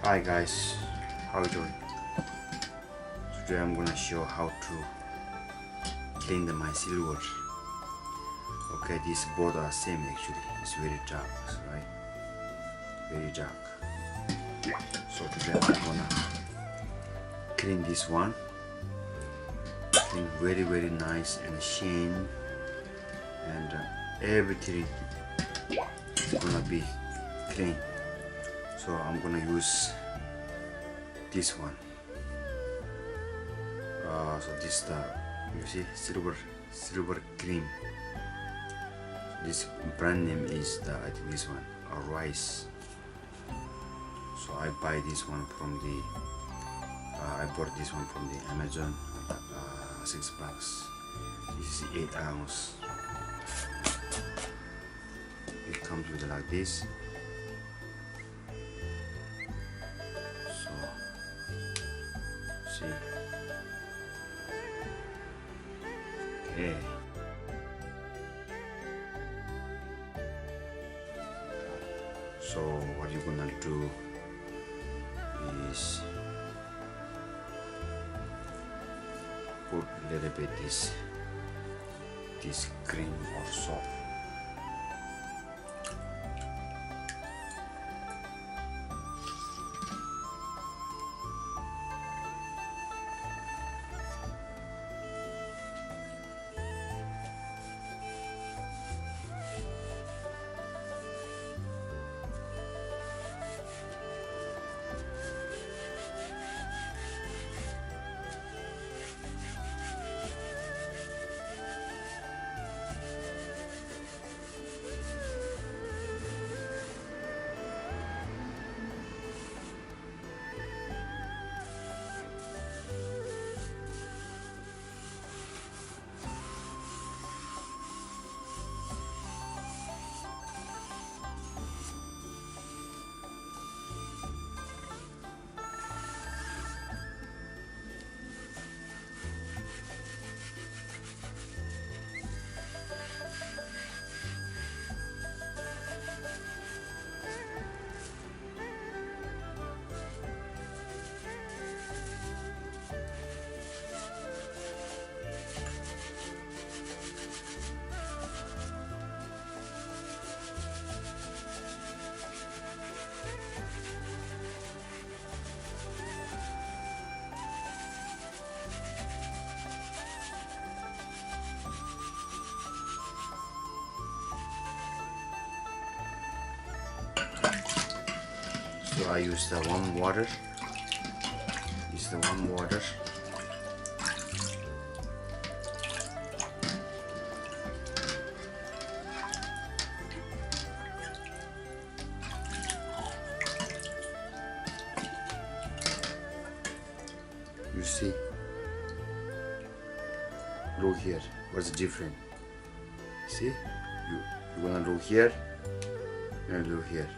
Hi guys, how you doing? Today I'm gonna show how to clean my silver. Okay, these both are same actually. It's very dark, right? Very dark. So today I'm gonna clean this one. Clean very nice and shine, and everything is gonna be clean. So I'm gonna use this one. So this the, you see, silver cream. This brand name is the, I think this one, Rice. So I buy this one from the I bought this one from the Amazon, $6. This is 8 ounce. It comes with like this. So see, okay. So what you're gonna do is put a little bit this cream or soap. So I use the warm water. This is the warm water. You see? Look here. What's different? See? You wanna look here and look here.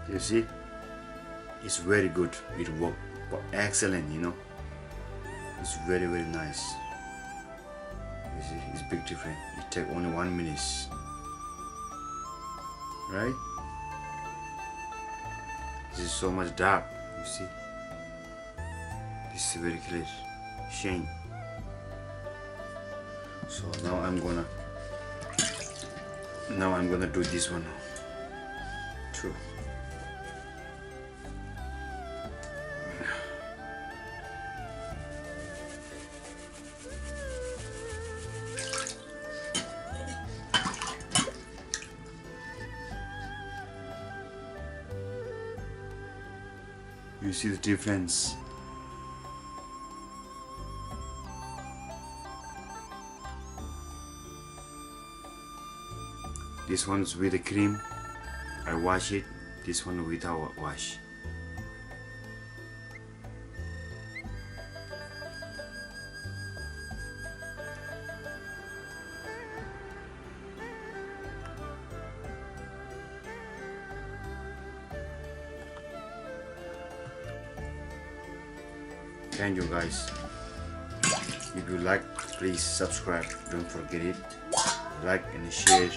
You see, it's very good. It works excellent, you know. It's very nice. You see, it's big difference. It takes only 1 minute, right? This is so much dark. You see, this is very clear, shine. So now I'm gonna do this one too. You see the difference. This one's with the cream. I wash it. This one without wash. Thank you guys. If you like, please subscribe. Don't forget it. Like and share.